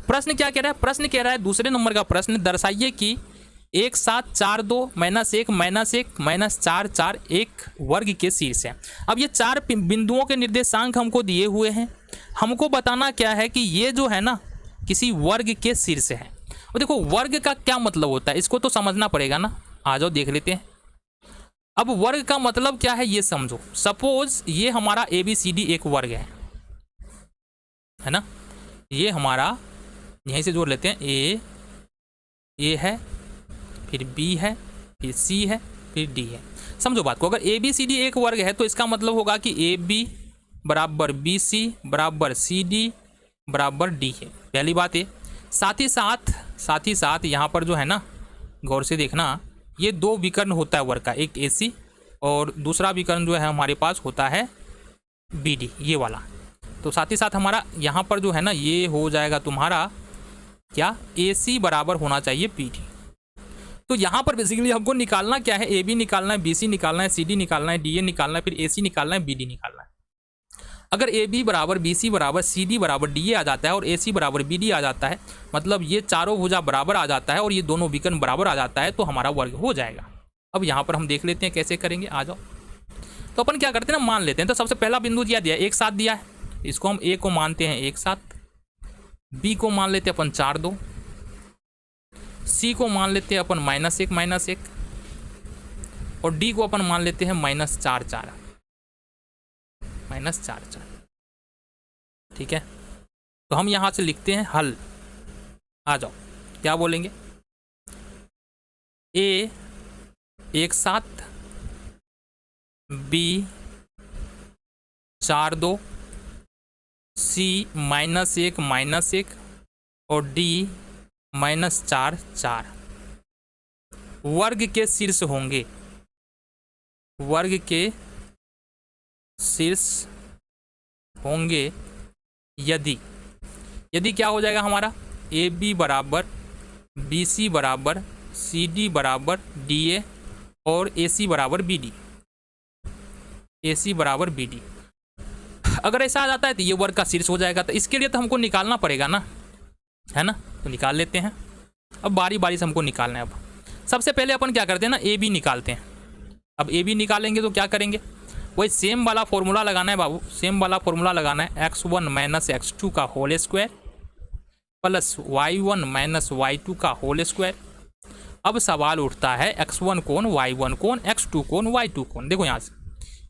प्रश्न क्या कह रहा है? प्रश्न कह रहा है दूसरे नंबर का प्रश्न, दर्शाइए कि 1 7 4 2 -1 -1 -4 4 एक वर्ग के शीर्ष है। अब ये 4 बिंदुओं के निर्देशांक हमको दिए हुए हैं, हमको बताना क्या है कि ये जो है ना किसी वर्ग के शीर्ष है। और देखो वर्ग का क्या मतलब होता है इसको तो समझना पड़ेगा ना। आ जाओ देख लेते हैं। अब वर्ग का मतलब क्या है ये समझो। सपोज ये हमारा ABCD एक वर्ग है ना, ये हमारा यहीं से जोड़ लेते हैं, ए है, फिर B है, फिर C है, फिर D है। समझो बात को, अगर ABCD एक वर्ग है तो इसका मतलब होगा कि AB बराबर BC बराबर CD बराबर D है। पहली बात है। साथ ही साथ यहाँ पर जो है ना, गौर से देखना, ये 2 विकर्ण होता है वर्ग का, एक AC और दूसरा विकर्ण जो है हमारे पास होता है BD, ये वाला। तो साथ ही साथ हमारा यहाँ पर जो है ना ये हो जाएगा तुम्हारा क्या, AC बराबर होना चाहिए BD। तो यहाँ पर बेसिकली हमको निकालना क्या है, AB निकालना है, BC निकालना है, CD निकालना है, DA निकालना है, फिर AC निकालना है, BD निकालना है। अगर AB बराबर BC बराबर CD बराबर DA आ जाता है और AC बराबर BD आ जाता है, मतलब ये चारों भुजा बराबर आ जाता है और ये दोनों विकर्ण बराबर आ जाता है, तो हमारा वर्ग हो जाएगा। अब यहाँ पर हम देख लेते हैं कैसे करेंगे। आ जाओ। तो अपन क्या करते हैं ना, मान लेते हैं। तो सबसे पहला बिंदु दिया है 1 7 दिया है, इसको हम A को मानते हैं 1 7, B को मान लेते हैं अपन 4 2, C को मान लेते हैं अपन -1 और D को अपन मान लेते हैं -4 4। ठीक है। तो हम यहां से लिखते हैं हल। आ जाओ क्या बोलेंगे, A 1 7, B 4 2, C -1 और D -4 4 वर्ग के शीर्ष होंगे। वर्ग के शीर्ष होंगे यदि क्या हो जाएगा हमारा, AB बराबर BC बराबर CD बराबर DA और AC बराबर BD। AC बराबर BD अगर ऐसा आ जाता है तो ये वर्ग का शीर्ष हो जाएगा। तो इसके लिए तो हमको निकालना पड़ेगा ना, है ना। तो निकाल लेते हैं। अब बारी बारी से हमको निकालना है। अब सबसे पहले अपन क्या करते हैं ना, AB निकालते हैं। अब AB निकालेंगे तो क्या करेंगे, वही सेम वाला फॉर्मूला लगाना है बाबू, सेम वाला फॉर्मूला लगाना है। x1 - x2 का whole square plus y1 - y2 का होल स्क्वायर। अब सवाल उठता है x1 कौन, y1 कौन, x2 कौन, y2 कौन। देखो यहाँ से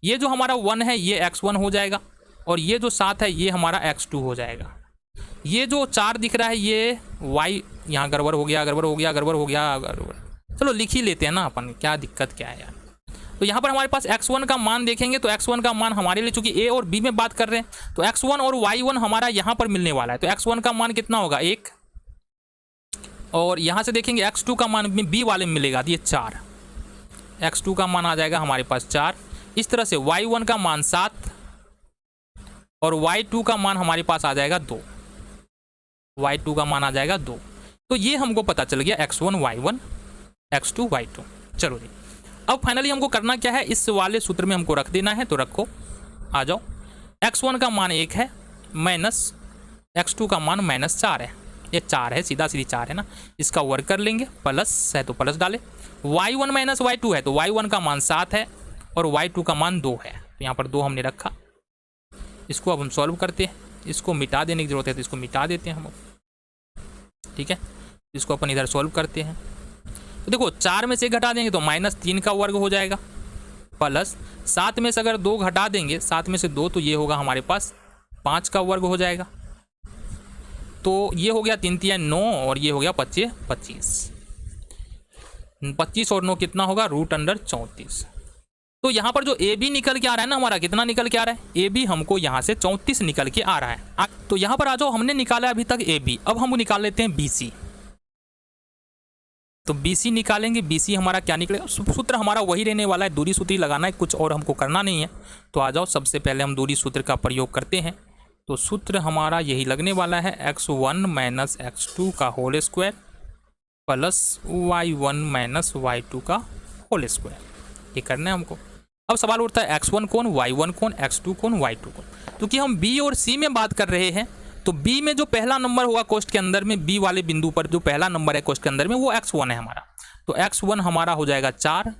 ये जो हमारा 1 है ये x1 हो जाएगा और ये जो 7 है ये हमारा x2 हो जाएगा। ये जो 4 दिख रहा है ये y, यहाँ गड़बड़ हो गया। चलो लिख ही लेते हैं ना अपन, क्या दिक्कत क्या है यार। तो यहाँ पर हमारे पास x1 का मान देखेंगे तो x1 का मान हमारे लिए, चूंकि A और B में बात कर रहे हैं तो x1 और y1 हमारा यहाँ पर मिलने वाला है। तो x1 का मान कितना होगा 1, और यहाँ से देखेंगे x2 का मान B वाले में मिलेगा तो ये 4, x2 का मान आ जाएगा हमारे पास 4। इस तरह से y1 का मान 7 और y2 का मान हमारे पास आ जाएगा 2, y2 का मान आ जाएगा 2। तो ये हमको पता चल गया x1 y1 x2 y2। चलो जी, अब फाइनली हमको करना क्या है, इस वाले सूत्र में हमको रख देना है। तो रखो, आ जाओ। x1 का मान 1 है माइनस x2 का मान -4 है, ये 4 है, सीधा सीधी 4 है ना। इसका वर्ग कर लेंगे, प्लस है तो प्लस डाले। y1 - y2 है तो y1 का मान 7 है और y2 का मान 2 है। तो यहाँ पर 2 हमने रखा। इसको अब हम सॉल्व करते हैं। इसको मिटा देने की जरूरत है तो इसको मिटा देते हैं हम। ठीक है, इसको अपन इधर सॉल्व करते हैं। तो देखो 4 में से घटा देंगे तो -3 का वर्ग हो जाएगा, प्लस 7 में से अगर 2 घटा देंगे, 7 में से 2 तो ये होगा हमारे पास 5 का वर्ग हो जाएगा। तो ये हो गया 3 3 9 और ये हो गया 25 25 और 9 कितना होगा, √34। तो यहाँ पर जो AB निकल के आ रहा है ना हमारा, कितना निकल के आ रहा है, AB हमको यहाँ से 34 निकल के आ रहा है। तो यहाँ पर आ जाओ, हमने निकाला अभी तक AB, अब हम निकाल लेते हैं BC। तो BC निकालेंगे। BC हमारा क्या निकलेगा, सूत्र हमारा वही रहने वाला है, दूरी सूत्र ही लगाना है, कुछ और हमको करना नहीं है। तो आ जाओ, सबसे पहले हम दूरी सूत्र का प्रयोग करते हैं। तो सूत्र हमारा यही लगने वाला है, x1 - x2 का whole square plus y1 - y2 का होल स्क्वायर। ये करना है हमको। अब सवाल उठता है x1 कौन, y1 कौन, x2 कौन, y2 कौन। क्योंकि हम B और C में बात कर रहे हैं तो बी में जो पहला नंबर होगा कोष्ठ के अंदर में, बी वाले बिंदु पर जो पहला नंबर है कोष्ठ के अंदर में वो x1 है हमारा, तो x1 हमारा हो जाएगा 4।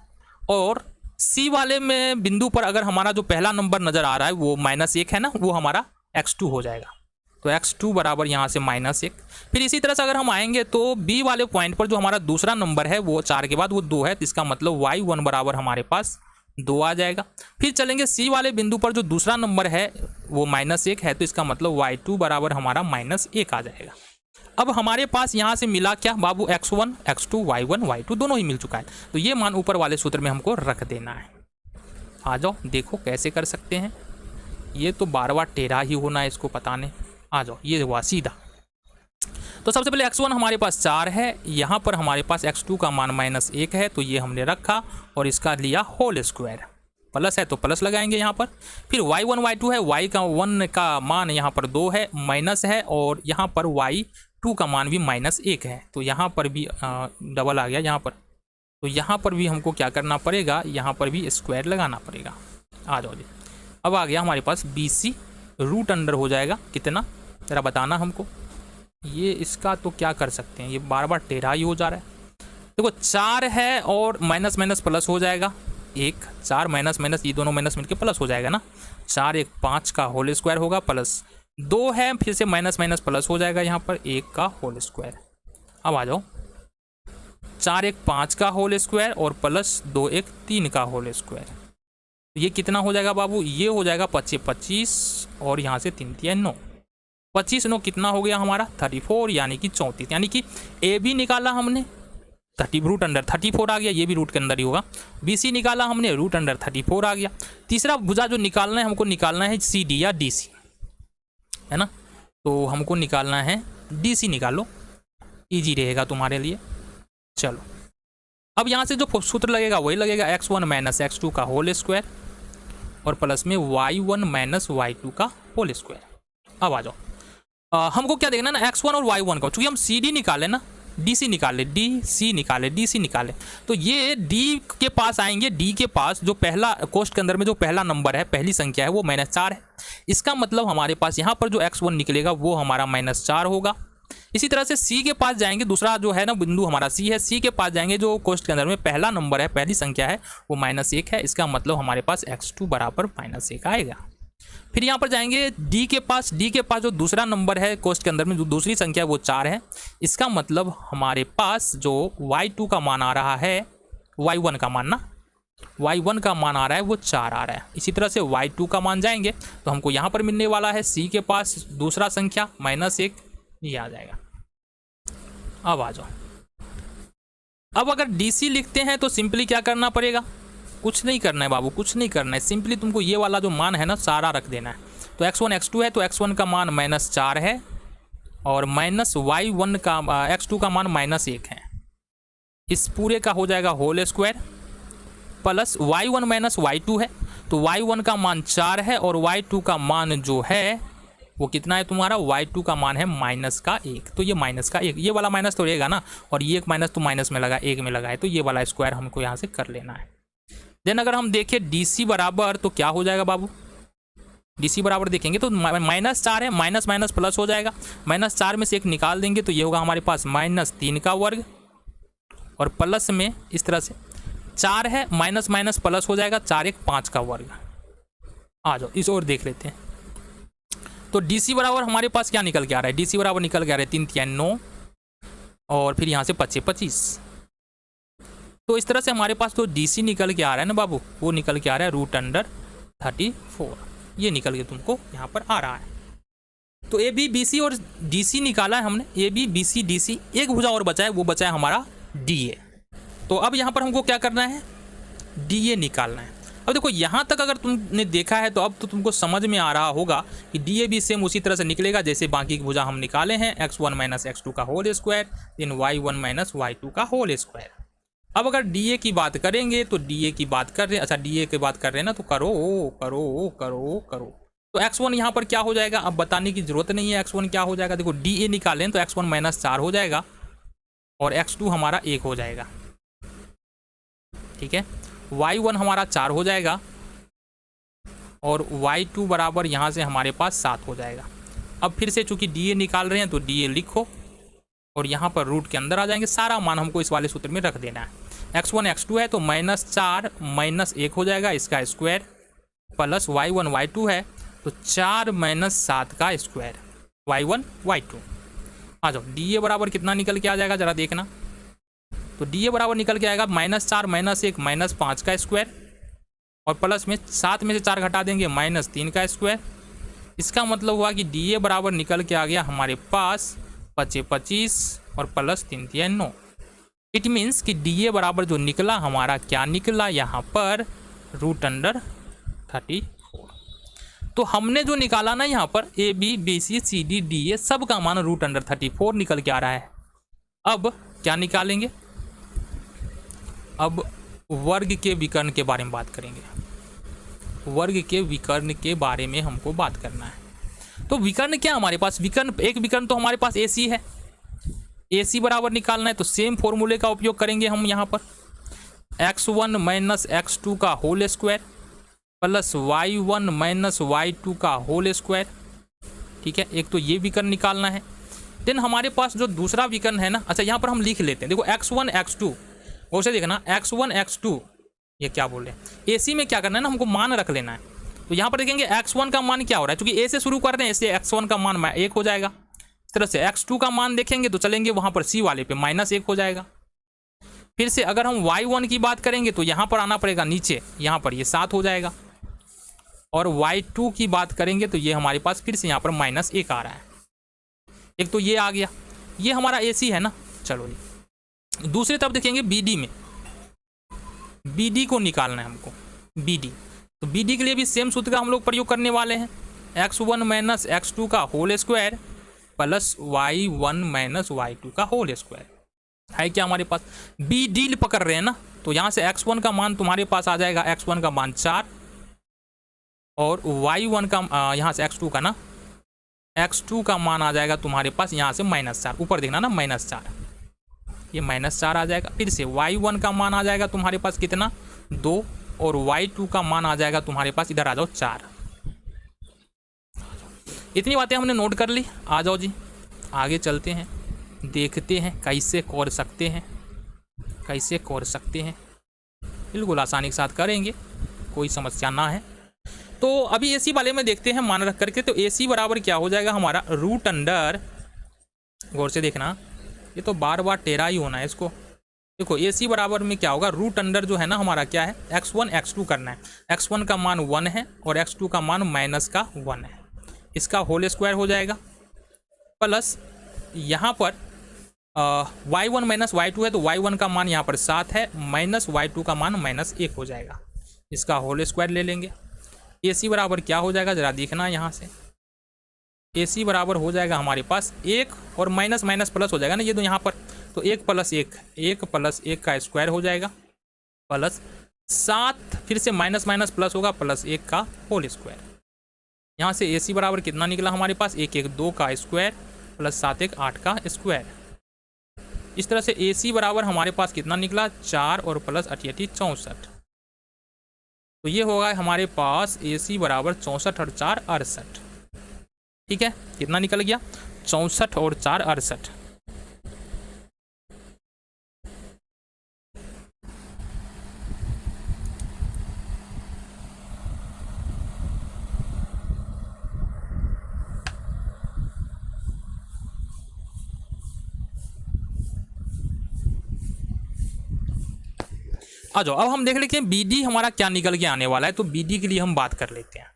और सी वाले में बिंदु पर अगर हमारा जो पहला नंबर नजर आ रहा है वो -1 है ना, वो हमारा x2 हो जाएगा, तो x2 बराबर यहाँ से -1। फिर इसी तरह से अगर हम आएंगे तो बी वाले पॉइंट पर जो हमारा दूसरा नंबर है वो 4 के बाद वो 2 है, तो इसका मतलब y1 बराबर हमारे पास 2 आ जाएगा। फिर चलेंगे सी वाले बिंदु पर जो दूसरा नंबर है वो -1 है, तो इसका मतलब y2 बराबर हमारा -1 आ जाएगा। अब हमारे पास यहाँ से मिला क्या बाबू, x1 x2 y1 y2 दोनों ही मिल चुका है, तो ये मान ऊपर वाले सूत्र में हमको रख देना है। आ जाओ देखो कैसे कर सकते हैं, ये तो बार बार टेढ़ा ही होना है इसको पता नहीं। आ जाओ ये हुआ सीधा। तो सबसे पहले x1 हमारे पास 4 है, यहाँ पर हमारे पास x2 का मान -1 है, तो ये हमने रखा और इसका लिया होल स्क्वायर, प्लस है तो प्लस लगाएंगे यहाँ पर। फिर y1 y2 है, y1 का मान यहाँ पर 2 है, माइनस है, और यहाँ पर y2 का मान भी -1 है, तो यहाँ पर भी डबल आ गया यहाँ पर, तो यहाँ पर भी हमको क्या करना पड़ेगा, यहाँ पर भी स्क्वायर लगाना पड़ेगा। आ जाओ जी, अब आ गया हमारे पास BC रूट अंडर हो जाएगा कितना, ज़रा बताना हमको। ये इसका तो क्या कर सकते हैं, ये बार बार टेढ़ा ही हो जा रहा है। देखो 4 है और माइनस माइनस प्लस हो जाएगा, 1 4 माइनस माइनस ये दोनों माइनस मिलकर प्लस हो जाएगा ना, 4 1 5 का होल स्क्वायर होगा, प्लस 2 है फिर से माइनस माइनस प्लस हो जाएगा यहाँ पर 1 का होल स्क्वायर। अब आ जाओ 4 1 5 का होल स्क्वायर और प्लस 2 1 3 का होल स्क्वायर, ये कितना हो जाएगा बाबू, ये हो जाएगा 25 25 और यहाँ से 3 3 9, 25 9 कितना हो गया हमारा 34, यानी कि 34, यानी कि ए भी निकाला हमने 30 रूट अंडर 34 आ गया, ये भी रूट के अंदर ही होगा। BC निकाला हमने रूट अंडर 34 आ गया। तीसरा भुजा जो निकालना है हमको निकालना है CD या DC, है ना, तो हमको निकालना है DC, निकालो इजी रहेगा तुम्हारे लिए। चलो अब यहाँ से जो सूत्र लगेगा वही लगेगा, x1 माइनस x2 का होल स्क्वायर और प्लस में y1 माइनस y2 का होल स्क्वायर। अब आ जाओ हमको क्या देखना ना, x1 और y1 का, चूँकि हम CD निकाले ना, DC निकाले, DC निकाले, DC निकाले, तो ये D के पास आएंगे, D के पास जो पहला कोष्ठ के अंदर में जो पहला नंबर है, पहली संख्या है वो -4 है, इसका मतलब हमारे पास यहाँ पर जो x1 निकलेगा वो हमारा -4 होगा। इसी तरह से C के पास जाएंगे, दूसरा जो है ना बिंदु हमारा C है, C के पास जाएंगे जो कोष्ठ के अंदर में पहला नंबर है, पहली संख्या है वो -1 है, इसका मतलब हमारे पास x2 बराबर -1 आएगा। फिर यहाँ पर जाएंगे D के पास, D के पास जो दूसरा नंबर है कोष्ठ के अंदर में जो दूसरी संख्या है वो 4 है, इसका मतलब हमारे पास जो y2 का मान आ रहा है, y1 का मान ना, y1 का मान आ रहा है वो 4 आ रहा है। इसी तरह से y2 का मान जाएंगे तो हमको यहाँ पर मिलने वाला है C के पास दूसरा संख्या -1, ये आ जाएगा। अब आ जाओ, अब अगर DC लिखते हैं तो सिंपली क्या करना पड़ेगा, कुछ नहीं करना है बाबू, कुछ नहीं करना है, सिंपली तुमको ये वाला जो मान है ना सारा रख देना है। तो x1 x2 है तो x1 का मान -4 है और माइनस y1 का x2 का मान -1 है, इस पूरे का हो जाएगा whole square, plus y1 minus y2 है, तो y1 का मान 4 है और y2 का मान जो है वो कितना है तुम्हारा, y2 का मान है -1, तो ये -1, ये वाला माइनस तो रहेगा ना, और ये एक माइनस तो माइनस में लगा, एक में लगा है, तो ये वाला स्क्वायर हमको यहाँ से कर लेना है। देन अगर हम देखें DC बराबर तो क्या हो जाएगा बाबू, DC बराबर देखेंगे तो -4 है, माइनस माइनस प्लस हो जाएगा, -4 में से एक निकाल देंगे तो ये होगा हमारे पास -3 का वर्ग, और प्लस में इस तरह से 4 है, माइनस माइनस प्लस हो जाएगा, 4 1 5 का वर्ग। आ जाओ इस और देख लेते हैं, तो DC बराबर हमारे पास क्या निकल के आ रहा है, DC बराबर निकल के आ रहा है 3 3 9 और फिर यहाँ से 25 25, तो इस तरह से हमारे पास तो DC निकल के आ रहा है ना बाबू, वो निकल के आ रहा है रूट अंडर 34, ये निकल के तुमको यहाँ पर आ रहा है। तो AB BC और DC निकाला है हमने, AB BC DC, एक भुजा और बचा है, वो बचा है हमारा DA। तो अब यहाँ पर हमको क्या करना है, DA निकालना है। अब देखो यहाँ तक अगर तुमने देखा है तो अब तो तुमको समझ में आ रहा होगा कि DA भी सेम उसी तरह से निकलेगा जैसे बाकी की भुजा हम निकाले हैं, x1 माइनस x2 का whole square, then y1 minus y2 का होल स्क्वायर। अब अगर DA की बात करेंगे तो DA की बात कर रहे हैं, अच्छा DA की बात कर रहे हैं ना, तो करो करो करो करो, तो x1 यहाँ पर क्या हो जाएगा, अब बताने की जरूरत नहीं है x1 क्या हो जाएगा। देखो DA निकालें तो x1 माइनस 4 हो जाएगा और x2 हमारा 1 हो जाएगा, ठीक है, y1 हमारा 4 हो जाएगा और y2 बराबर यहाँ से हमारे पास 7 हो जाएगा। अब फिर से चूंकि डी ए निकाल रहे हैं तो डी ए लिखो और यहाँ पर रूट के अंदर आ जाएंगे, सारा मान हमको इस वाले सूत्र में रख देना है। x1 x2 है तो -4 -1 हो जाएगा इसका स्क्वायर, प्लस y1 y2 है तो 4 -7 का स्क्वायर, y1 y2। आ जाओ, डी ए बराबर कितना निकल के आ जाएगा जरा देखना। तो डी ए बराबर निकल के आएगा -4 -1 -5 का स्क्वायर और प्लस में 7 में से 4 घटा देंगे -3 का स्क्वायर। इसका मतलब हुआ कि डी ए बराबर निकल के आ गया हमारे पास 25 और प्लस 3 3 9। इट मीन्स कि डी ए बराबर जो निकला हमारा क्या निकला यहाँ पर √34। तो हमने जो निकाला ना यहाँ पर A B B C C D D A सब का मान √34 निकल के आ रहा है। अब क्या निकालेंगे, अब वर्ग के विकर्ण के बारे में बात करेंगे। वर्ग के विकर्ण के बारे में हमको बात करना है। तो विकर्ण क्या हमारे पास, विकर्ण एक विकर्ण तो हमारे पास AC है, AC बराबर निकालना है तो सेम फॉर्मूले का उपयोग करेंगे हम यहाँ पर, x1 - x2 का whole square plus y1 - y2 का होल स्क्वायर। ठीक है, एक तो ये विकर्ण निकालना है। देन हमारे पास जो दूसरा विकर्ण है ना, अच्छा यहाँ पर हम लिख लेते हैं, देखो x1 x2 और से देखना x1 x2 ये क्या बोल रहे हैं, AC में क्या करना है ना, हमको मान रख लेना है। तो यहाँ पर देखेंगे x1 का मान क्या हो रहा है, क्योंकि A से शुरू कर रहे हैं इसलिए x1 का मान 1 हो जाएगा। इस तरह से x2 का मान देखेंगे तो चलेंगे वहाँ पर C वाले पे -1 हो जाएगा। फिर से अगर हम y1 की बात करेंगे तो यहाँ पर आना पड़ेगा नीचे, यहाँ पर ये 7 हो जाएगा। और y2 की बात करेंगे तो ये हमारे पास फिर से यहाँ पर -1 आ रहा है। एक तो ये आ गया, ये हमारा AC है ना। चलो जी दूसरी तरफ देखेंगे BD में, BD को निकालना है हमको, BD। तो BD के लिए भी सेम सूत्र का हम लोग प्रयोग करने वाले हैं, x1 - x2 का whole square plus y1 - y2 का होल स्क्वायर। है क्या हमारे पास, BD पकड़ रहे हैं ना, तो यहाँ से x1 का मान तुम्हारे पास आ जाएगा, x1 का मान 4 और y1 का यहाँ से x2 का ना, x2 का मान आ जाएगा तुम्हारे पास यहाँ से -4, ऊपर देखना ना -4, ये -4 आ जाएगा। फिर से y1 का मान आ जाएगा तुम्हारे पास कितना 2 और y2 का मान आ जाएगा तुम्हारे पास, इधर आ जाओ 4। इतनी बातें हमने नोट कर ली। आ जाओ जी आगे चलते हैं, देखते हैं कैसे कर सकते हैं, कैसे कर सकते हैं। बिल्कुल आसानी के साथ करेंगे, कोई समस्या ना है। तो अभी AC वाले में देखते हैं मान रख करके। तो AC बराबर क्या हो जाएगा हमारा √, गौर से देखना ये तो बार बार टेढ़ा ही होना है इसको। देखो AC बराबर में क्या होगा, √, जो है ना हमारा क्या है, x1 x2 करना है। x1 का मान 1 है और x2 का मान -1 है, इसका होल स्क्वायर हो जाएगा। प्लस यहाँ पर y1 - y2 है तो y1 का मान यहाँ पर 7 है, -y2 का मान -1 हो जाएगा, इसका होल स्क्वायर ले लेंगे। AC बराबर क्या हो जाएगा जरा देखना यहाँ से, AC बराबर हो जाएगा हमारे पास 1 और माइनस माइनस प्लस हो जाएगा ना, ये तो यहाँ पर, तो 1 + 1 1 + 1 का स्क्वायर हो जाएगा प्लस 7, फिर से माइनस माइनस प्लस होगा +1 का होल स्क्वायर। यहाँ से AC बराबर कितना निकला हमारे पास, 1 1 2 का स्क्वायर प्लस 7 1 8 का स्क्वायर। इस तरह से AC बराबर हमारे पास कितना निकला, 4 और प्लस 8 64। तो ये होगा हमारे पास AC बराबर 64 और 4 68। ठीक है, कितना निकल गया, 64 और 4 68। आ जाओ, अब हम देख लेते हैं BD हमारा क्या निकल के आने वाला है। तो BD के लिए हम बात कर लेते हैं।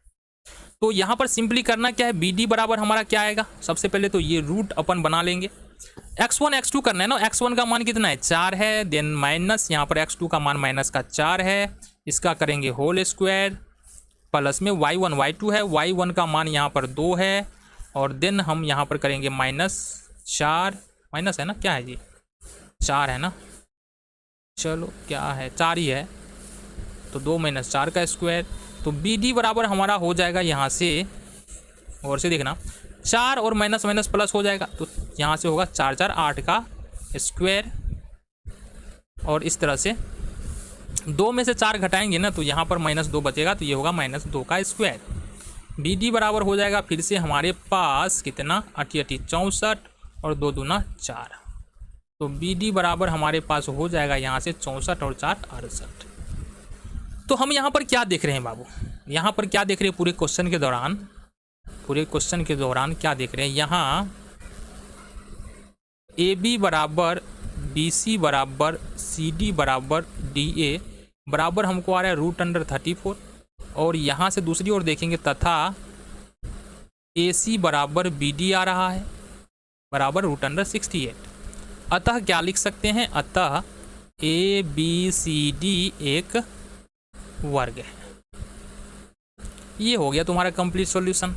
तो यहाँ पर सिंपली करना क्या है, BD बराबर हमारा क्या आएगा, सबसे पहले तो ये रूट अपन बना लेंगे। x1 x2 करना है ना, x1 का मान कितना है 4 है, देन माइनस यहाँ पर x2 का मान -4 है, इसका करेंगे होल स्क्वायर प्लस में y1 y2 है, y1 का मान यहाँ पर 2 है और देन हम यहाँ पर करेंगे -4, माइनस है ना, क्या है जी 4 है ना, चलो क्या है 4 ही है, तो 2 - 4 का स्क्वायर। तो BD बराबर हमारा हो जाएगा यहाँ से, और से देखना 4 और माइनस माइनस प्लस हो जाएगा, तो यहाँ से होगा 4 4 8 का स्क्वायर। और इस तरह से 2 में से 4 घटाएंगे ना तो यहाँ पर -2 बचेगा, तो ये होगा -2 का स्क्वायर। बी डी बराबर हो जाएगा फिर से हमारे पास कितना, 88 64 और 2 दूना 4, तो बी डी बराबर हमारे पास हो जाएगा यहाँ से 64 और 4 68। तो हम यहाँ पर क्या देख रहे हैं बाबू, यहाँ पर क्या देख रहे हैं पूरे क्वेश्चन के दौरान, पूरे क्वेश्चन के दौरान क्या देख रहे हैं, यहाँ ए बी बराबर बी सी बराबर सी डी बराबर डी ए बराबर हमको आ रहा है √34, और यहाँ से दूसरी ओर देखेंगे तथा ए सी बराबर बी डी आ रहा है बराबर √68। अतः क्या लिख सकते हैं, अतः ए बी सी डी एक वर्ग है। ये हो गया तुम्हारा कंप्लीट सॉल्यूशन।